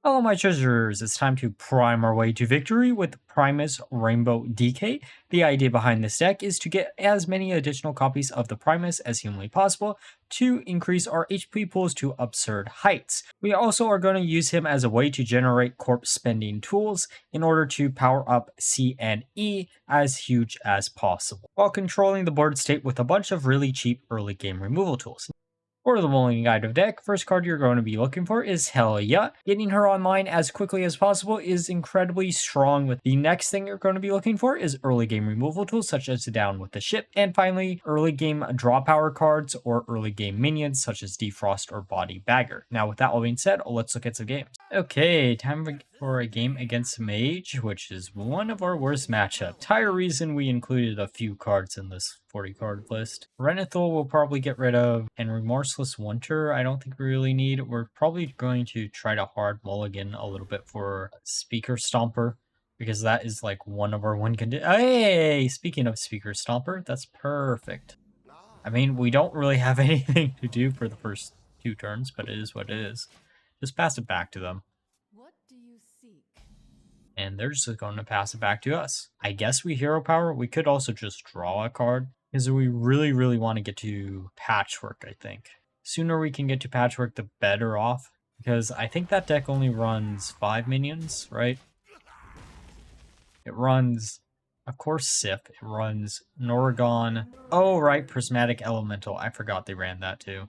Hello my treasures, it's time to prime our way to victory with Primus Rainbow DK. The idea behind this deck is to get as many additional copies of the Primus as humanly possible to increase our HP pools to absurd heights. We also are going to use him as a way to generate corpse spending tools in order to power up C and E as huge as possible, while controlling the board state with a bunch of really cheap early game removal tools. For the Mulligan Guide of Deck, first card you're going to be looking for is Helia. Getting her online as quickly as possible is incredibly strong. With the next thing you're going to be looking for is early game removal tools such as Down with the Ship, and finally early game draw power cards or early game minions such as Defrost or Body Bagger. Now with that all being said, let's look at some games. Okay, time for a game against Mage, which is one of our worst matchups. Entire reason we included a few cards in this 40 card list. Renethil will probably get rid of, and Remorseless Winter I don't think we really need. We're probably going to try to hard mulligan a little bit for Speaker Stomper, because that is like one of our win conditions. Hey, speaking of Speaker Stomper, that's perfect. I mean, we don't really have anything to do for the first 2 turns, but it is what it is. Just pass it back to them. What do you seek? And they're just going to pass it back to us. I guess we hero power. We could also just draw a card, because we really want to get to Patchwork, I think. Sooner we can get to Patchwork, the better off. Because I think that deck only runs 5 minions, right? It runs, of course, Sif. It runs Noragon. Oh, right, Prismatic Elemental. I forgot they ran that too.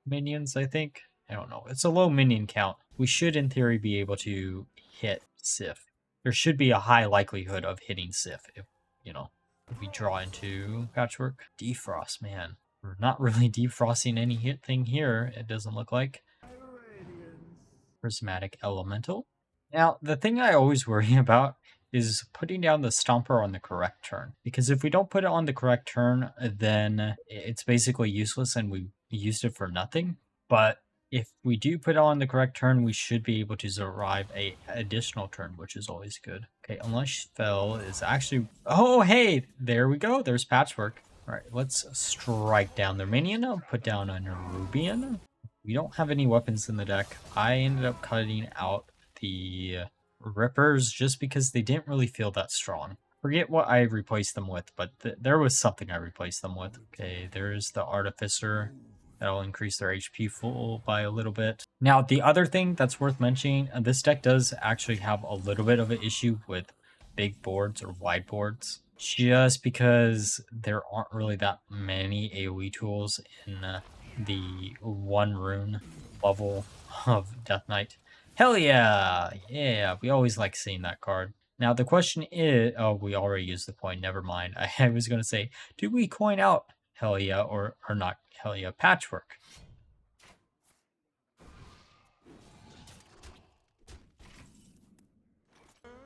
Minions, I think. I don't know. It's a low minion count. We should, in theory, be able to hit Sif. There should be a high likelihood of hitting Sif if, you know, if we draw into Patchwork. Defrost, man. We're not really defrosting any hit thing here, it doesn't look like. Prismatic Elemental. Now, the thing I always worry about is putting down the Stomper on the correct turn. Because if we don't put it on the correct turn, then it's basically useless and we used it for nothing. But if we do put it on the correct turn, we should be able to survive a additional turn, which is always good. Okay, Unleash Spell is actually... Oh, hey! There we go. There's Patchwork. All right, let's strike down their minion. I'll put down a Nerubian. We don't have any weapons in the deck. I ended up cutting out the Rippers just because they didn't really feel that strong. Forget what I replaced them with, but there was something I replaced them with. Okay, there's the Artificer. That'll increase their HP full by a little bit. Now, the other thing that's worth mentioning, this deck does actually have a little bit of an issue with big boards or wide boards. Just because there aren't really that many AoE tools in the 1 rune level of Death Knight. Hell yeah! Yeah, we always like seeing that card. Now, the question is... Oh, we already used the coin. Never mind. I was going to say, do we coin out Hell yeah or not Hell yeah Patchwork?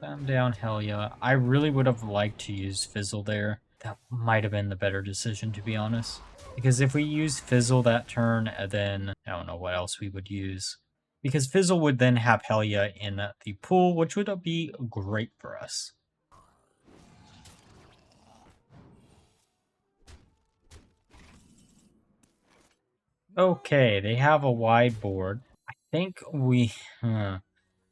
Bam down Hell yeah. I really would have liked to use Fizzle there. That might have been the better decision, to be honest. Because if we use Fizzle that turn, then I don't know what else we would use. Because Fizzle would then have Hell yeah in the pool, which would be great for us. Okay, they have a wide board. I think we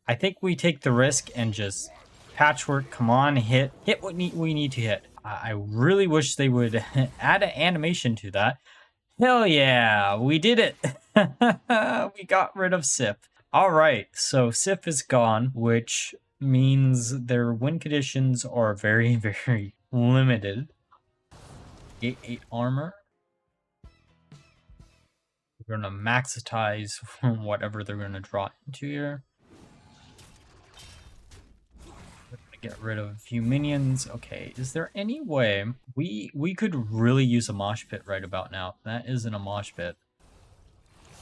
take the risk and just Patchwork. Come on, hit what we need to hit. I really wish they would add an animation to that. Hell yeah, we did it. We got rid of Sif. All right, so Sif is gone, which means their win conditions are very limited. 8 armor. We're going to maxitize whatever they're going to draw into here. We're going to get rid of a few minions. Okay, is there any way we could really use a mosh pit right about now? That isn't a mosh pit.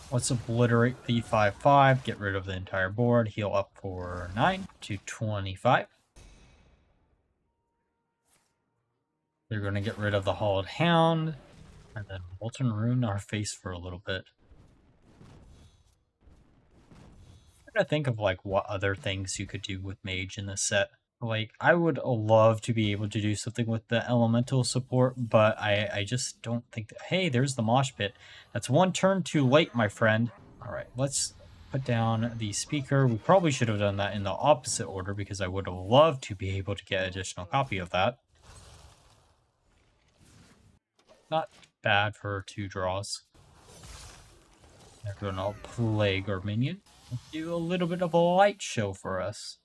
Let's obliterate the 5/5, get rid of the entire board, heal up for 9 to 25. They're going to get rid of the Hollowed Hound, and then Molten Rune our face for a little bit. I'm trying to think of like what other things you could do with Mage in this set. Like, I would love to be able to do something with the elemental support, but I just don't think that... Hey, there's the mosh pit. That's 1 turn too late, my friend. All right, let's put down the speaker. We probably should have done that in the opposite order because I would have loved to be able to get an additional copy of that. Not bad for 2 draws. They're gonna plague our minion. Do a little bit of a light show for us.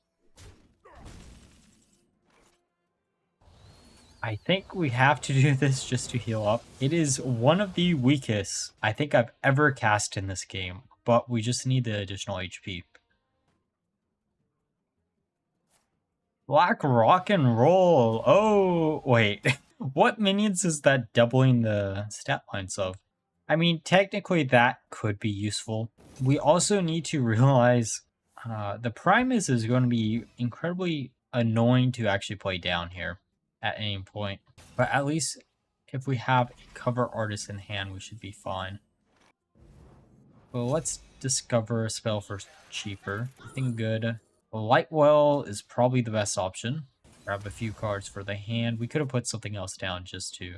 I think we have to do this just to heal up. It is one of the weakest I think I've ever cast in this game, but we just need the additional HP. Black rock and roll. Oh, wait. What minions is that doubling the stat lines of? I mean, technically that could be useful. We also need to realize the Primus is going to be incredibly annoying to actually play down here at any point. But at least if we have a cover artist in hand, we should be fine. Well, let's discover a spell for cheaper. Something good. Lightwell is probably the best option. Grab a few cards for the hand. We could have put something else down just to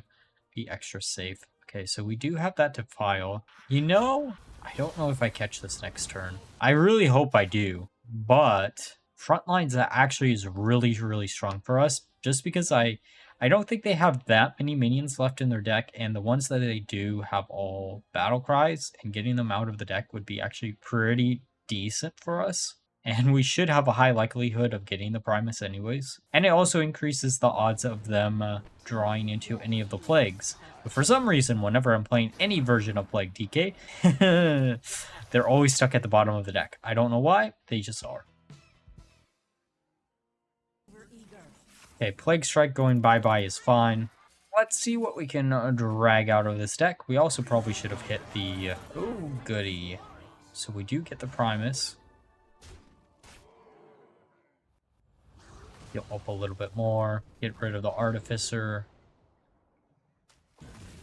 be extra safe. Okay, so we do have that to file. You know, I don't know if I catch this next turn. I really hope I do. But Frontlines that actually is really, really strong for us. Just because I don't think they have that many minions left in their deck. And the ones that they do have all battle cries. And getting them out of the deck would be actually pretty decent for us. And we should have a high likelihood of getting the Primus anyways. And it also increases the odds of them drawing into any of the plagues. But for some reason, whenever I'm playing any version of Plague DK, they're always stuck at the bottom of the deck. I don't know why, they just are. Okay, Plague Strike going bye-bye is fine. Let's see what we can drag out of this deck. We also probably should have hit the... oh, goody. So we do get the Primus. Heal up a little bit more. Get rid of the Artificer.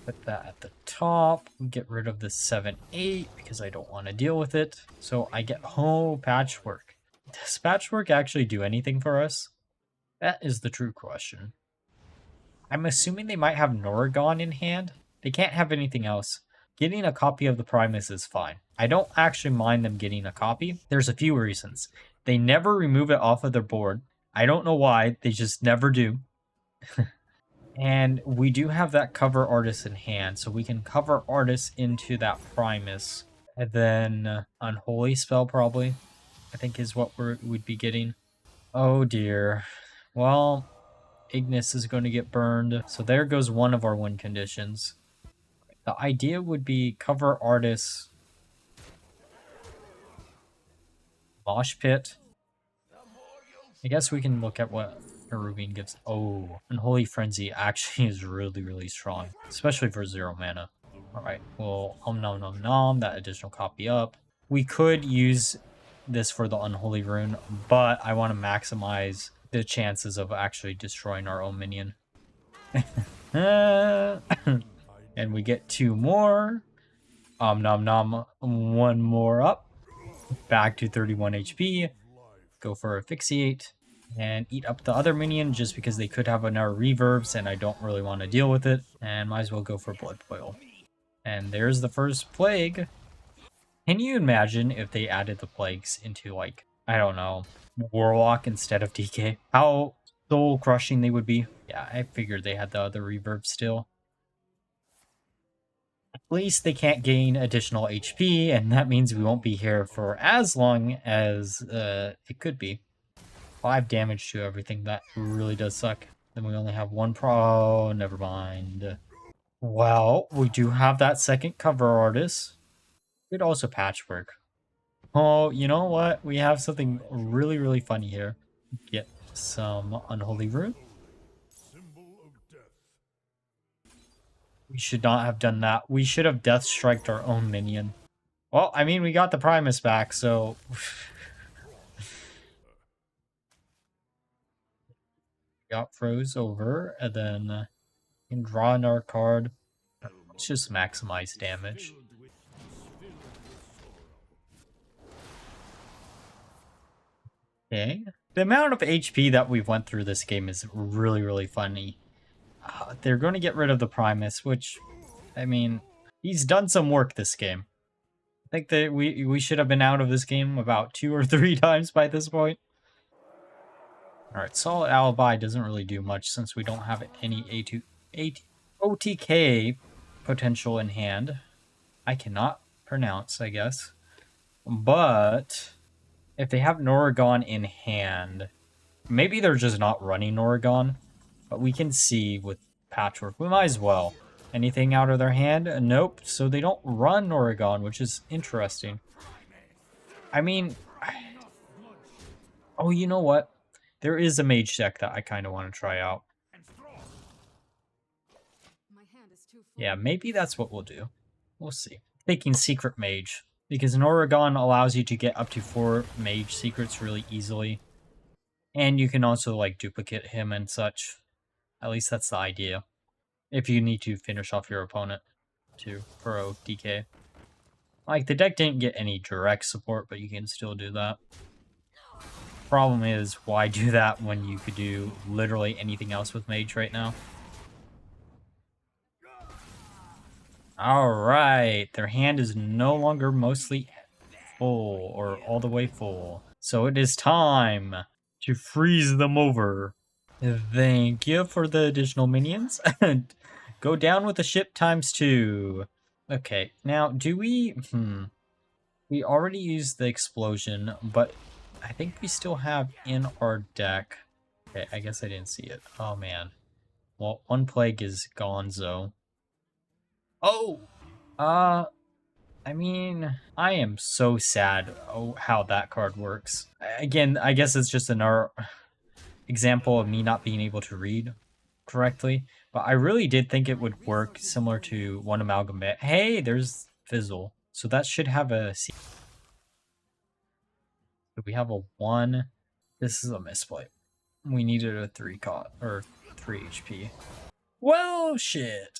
Put that at the top. Get rid of the 7-8 because I don't want to deal with it. So I get Patchwork. Does Patchwork actually do anything for us? That is the true question. I'm assuming they might have Noragon in hand. They can't have anything else. Getting a copy of the Primus is fine. I don't actually mind them getting a copy. There's a few reasons. They never remove it off of their board. I don't know why, they just never do. And we do have that cover artist in hand, so we can cover artist into that Primus. And then Unholy Spell probably, I think is what we'd be getting. Oh dear. Well, Ignis is going to get burned. So there goes one of our win conditions. The idea would be cover artist, Mosh Pit. I guess we can look at what Erubine gives. Oh, Unholy Frenzy actually is really, really strong, especially for 0 mana. Alright, well, nom nom nom, that additional copy up. We could use this for the Unholy Rune, but I want to maximize the chances of actually destroying our own minion. And we get 2 more. Nom nom, 1 more up. Back to 31 HP. Go for Asphyxiate and eat up the other minion just because they could have another reverbs and I don't really want to deal with it. And might as well go for Blood Boil. And there's the first plague. Can you imagine if they added the plagues into, like, I don't know, Warlock instead of DK? How soul crushing they would be. Yeah, I figured they had the other reverb still. At least they can't gain additional HP, and that means we won't be here for as long as it could be. 5 damage to everything, that really does suck. Then we only have 1 pro, never mind. Well, we do have that second cover artist. Could also Patchwork. Oh, you know what? We have something really, really funny here. Get some Unholy Rune. We should not have done that. We should have Death Striked our own minion. Well, I mean, we got the Primus back, so... got froze over, and then can draw another card. Let's just maximize damage. Okay. The amount of HP that we've went through this game is really, really funny. They're going to get rid of the Primus, which, I mean, he's done some work this game. think that we should have been out of this game about 2 or 3 times by this point. Alright, Solid Alibi doesn't really do much since we don't have any OTK potential in hand. I cannot pronounce, I guess. But if they have Noragon in hand, maybe they're just not running Noragon, but we can see with Patchwork. We might as well. Anything out of their hand? Nope. So they don't run Noragon, which is interesting. I mean, oh, you know what? There is a Mage deck that I kind of want to try out. Yeah, maybe that's what we'll do. We'll see. Taking Secret Mage, because Noragon allows you to get up to 4 Mage secrets really easily. And you can also, like, duplicate him and such. At least that's the idea. If you need to finish off your opponent, too, for OTK. Like, the deck didn't get any direct support, but you can still do that. Problem is, why do that when you could do literally anything else with Mage right now? Alright, their hand is no longer mostly full, or all the way full. So it is time to freeze them over. Thank you for the additional minions. Go down with the ship ×2. Okay, now do we... We already used the explosion, but I think we still have in our deck... Okay, I guess I didn't see it. Oh, man. Well, one plague is gonzo. Oh! I mean, I am so sad how that card works. Again, I guess it's just another example of me not being able to read correctly, but I really did think it would work similar to one amalgamate. Hey, there's Fizzle. So that should have a... We have a 1. This is a misplay. We needed a 3 or 3 HP. Well, shit.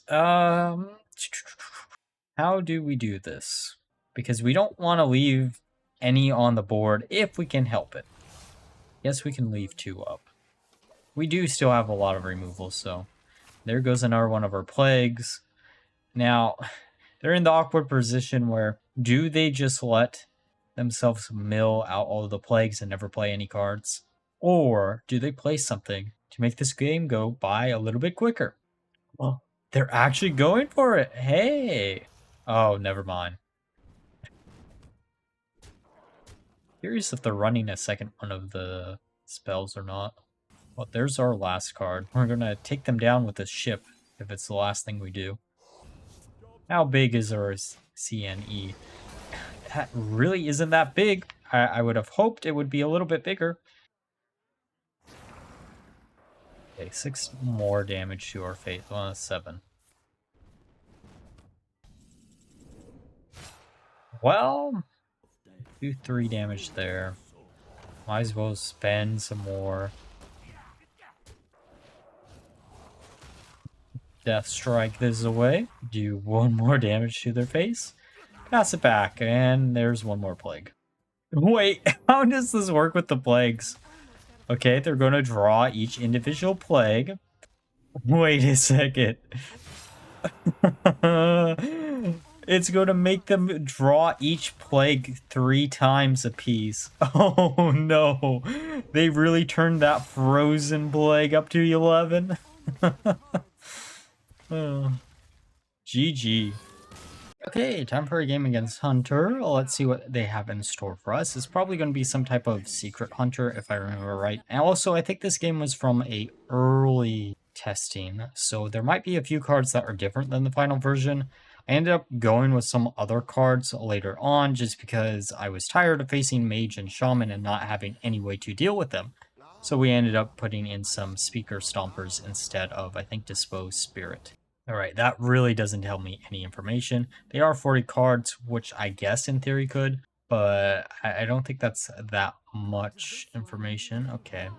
How do we do this? Because we don't want to leave any on the board if we can help it. Yes, we can leave 2 up. We do still have a lot of removals, so there goes another one of our plagues. Now, they're in the awkward position where do they just let themselves mill out all of the plagues and never play any cards? Or do they play something to make this game go by a little bit quicker? Well, they're actually going for it. Hey! Oh, never mind. Curious if they're running a second one of the spells or not. Well, there's our last card. We're gonna take them down with a ship if it's the last thing we do. How big is our CNE? That really isn't that big. I would have hoped it would be a little bit bigger. Okay, 6 more damage to our face. Well, that's 7. Well, do 3 damage there. Might as well spend some more. Death Strike this away. Do 1 more damage to their face. Pass it back, and there's 1 more plague. Wait, how does this work with the plagues? Okay, they're going to draw each individual plague. Wait a second. It's going to make them draw each plague 3 times apiece. Oh no. They really turned that frozen plague up to 11. Oh. GG. Okay, time for a game against Hunter. Let's see what they have in store for us. It's probably going to be some type of secret Hunter, if I remember right. And also, I think this game was from a early testing, so there might be a few cards that are different than the final version. I ended up going with some other cards later on, just because I was tired of facing Mage and Shaman and not having any way to deal with them. So we ended up putting in some Speaker Stompers instead of, I think, Dispose Spirit. Alright, that really doesn't tell me any information. They are 40 cards, which I guess in theory could, but I don't think that's that much information. Okay.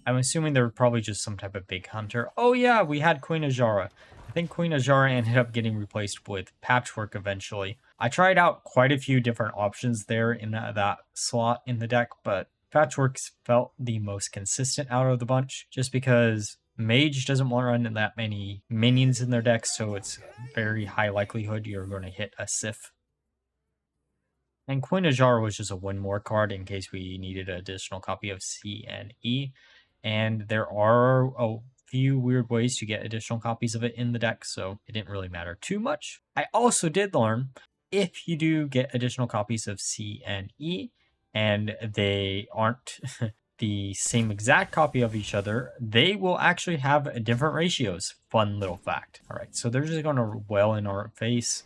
I'm assuming they're probably just some type of big hunter. Oh yeah, we had Queen Ajara. I think Queen Ajara ended up getting replaced with Patchwork eventually. I tried out quite a few different options there in that slot in the deck, but Patchwork felt the most consistent out of the bunch, just because Mage doesn't want to run that many minions in their deck, so it's very high likelihood you're going to hit a Sif. And Queen of Jar was just a one more card in case we needed an additional copy of C and E. And there are a few weird ways to get additional copies of it in the deck, so it didn't really matter too much. I also did learn if you do get additional copies of C and E, and they aren't the same exact copy of each other, they will actually have different ratios. Fun little fact. All right, so they're just going to well in our face.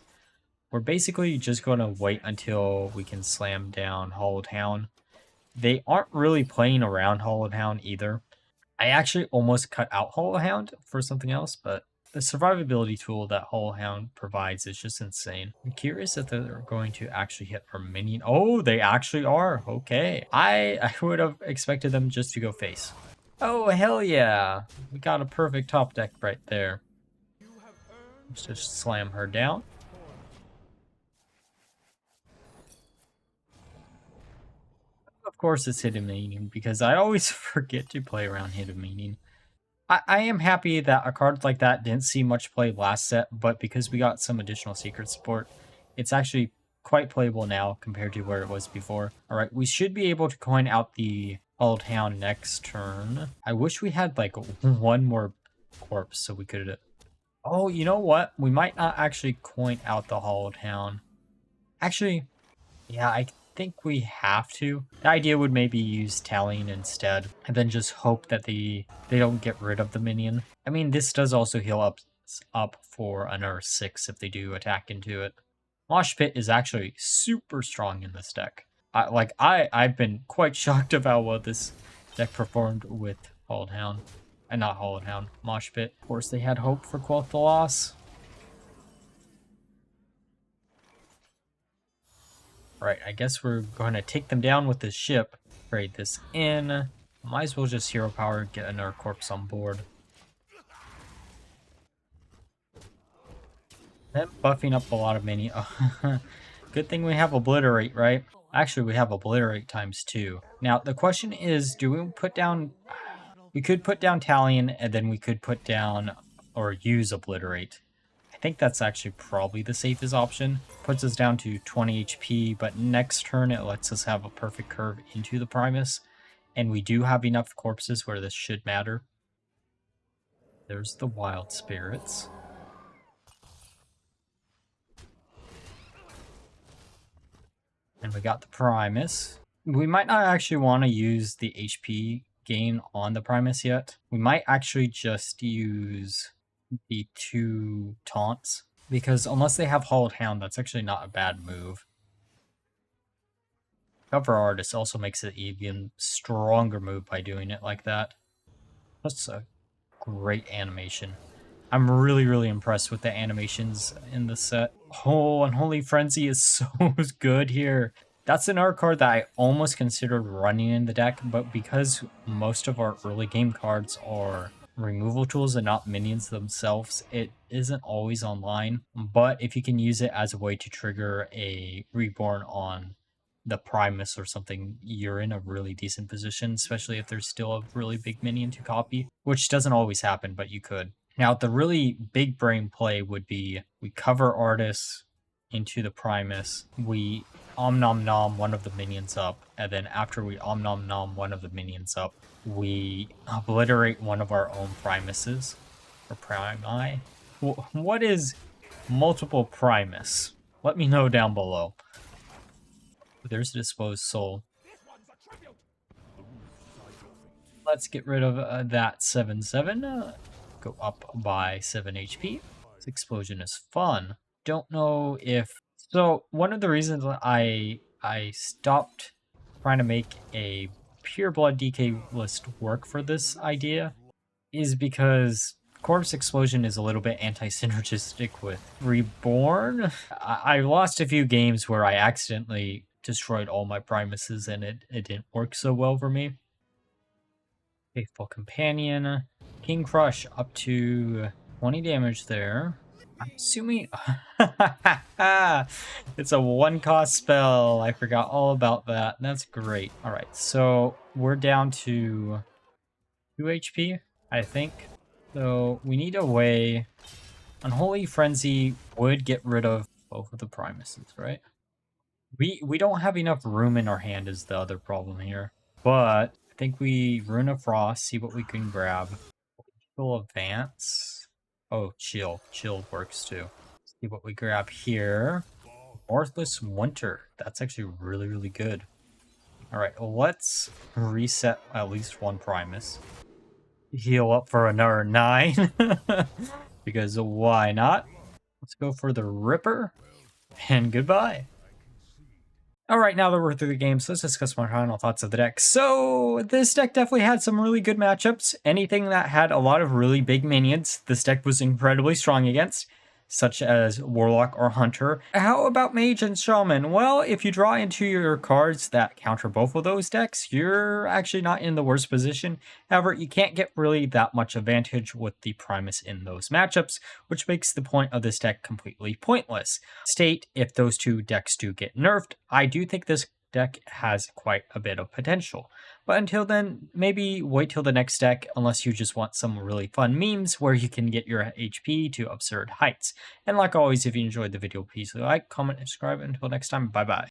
We're basically just going to wait until we can slam down Hollowed Hound. They aren't really playing around Hollowed Hound either. I actually almost cut out Hollowed Hound for something else, but the survivability tool that Hollowed Hound provides is just insane. I'm curious if they're going to actually hit our minion. Oh, they actually are. Okay. I would have expected them just to go face. Oh, hell yeah. We got a perfect top deck right there. Let's just slam her down. Of course it's hidden meaning, because I always forget to play around hidden meaning. I am happy that a card like that didn't see much play last set, but because we got some additional secret support, it's actually quite playable now compared to where it was before. Alright, we should be able to coin out the Hollowed Hound next turn. I wish we had like one more corpse so we could... Oh, you know what? We might not actually coin out the Hollowed Hound. Actually, yeah, I think we have to. The idea would maybe use Tallying instead, and then just hope that they don't get rid of the minion. I mean, this does also heal up for another 6 if they do attack into it. Mosh Pit is actually super strong in this deck. I've been quite shocked about what this deck performed with Hollowed Hound. And not Hollowed Hound, Mosh Pit. Of course, they had hope for Quell the Loss. Right, I guess we're going to take them down with this ship. Trade this in. Might as well just hero power, get another corpse on board. Then buffing up a lot of mini. Good thing we have Obliterate, right? Actually, we have Obliterate ×2. Now, the question is, do we put down... We could put down Tallying, and then we could put down or use Obliterate. I think that's actually probably the safest option. Puts us down to 20 HP, but next turn it lets us have a perfect curve into the Primus. And we do have enough corpses where this should matter. There's the Wild Spirits. And we got the Primus. We might not actually want to use the HP gain on the Primus yet. We might actually just use the 2 taunts, because unless they have Hollowed Hound, that's actually not a bad move. Cover Artist also makes it even stronger move by doing it like that. That's a great animation. I'm really impressed with the animations in this set. Oh, Unholy Frenzy is so good here. That's an art card that I almost considered running in the deck, but because most of our early game cards are removal tools and not minions themselves, it isn't always online. But if you can use it as a way to trigger a reborn on the Primus or something, you're in a really decent position, especially if there's still a really big minion to copy, which doesn't always happen, but you could. Now, the really big brain play would be we cover Artists into the Primus, we Om Nom Nom one of the minions up, and then after we Om Nom Nom one of the minions up, we obliterate one of our own Primuses, or Primi. What is multiple Primus? Let me know down below. There's a Disposed Soul. Let's get rid of that 7/7. Go up by 7 HP. This explosion is fun. Don't know if... So, one of the reasons I stopped trying to make a pure blood DK list work for this idea is because Corpse Explosion is a little bit anti-synergistic with Reborn. I lost a few games where I accidentally destroyed all my Primuses and it didn't work so well for me. Faithful Companion. King Crush up to 20 damage there. I'm assuming... It's a 1-cost spell. I forgot all about that. That's great. Alright, so we're down to 2 HP, I think. So we need a way. Unholy Frenzy would get rid of both of the Primuses, right? We don't have enough room in our hand is the other problem here. But I think we Rune of Frost, see what we can grab. We'll advance. Oh, chill. Chill works too. See what we grab here. Worthless Winter. That's actually really, really good. Alright, let's reset at least one Primus. Heal up for another 9. Because why not? Let's go for the Ripper. And goodbye. Alright, now that we're through the games, let's discuss my final thoughts of the deck. So, this deck definitely had some really good matchups. Anything that had a lot of really big minions, this deck was incredibly strong against, such as Warlock or Hunter. How about Mage and Shaman? Well, if you draw into your cards that counter both of those decks, you're actually not in the worst position. However, you can't get really that much advantage with the Primus in those matchups, which makes the point of this deck completely pointless. State, if those two decks do get nerfed, I do think this deck has quite a bit of potential. But until then, maybe wait till the next deck unless you just want some really fun memes where you can get your HP to absurd heights. And like always, if you enjoyed the video, please like, comment, and subscribe. Until next time, bye bye.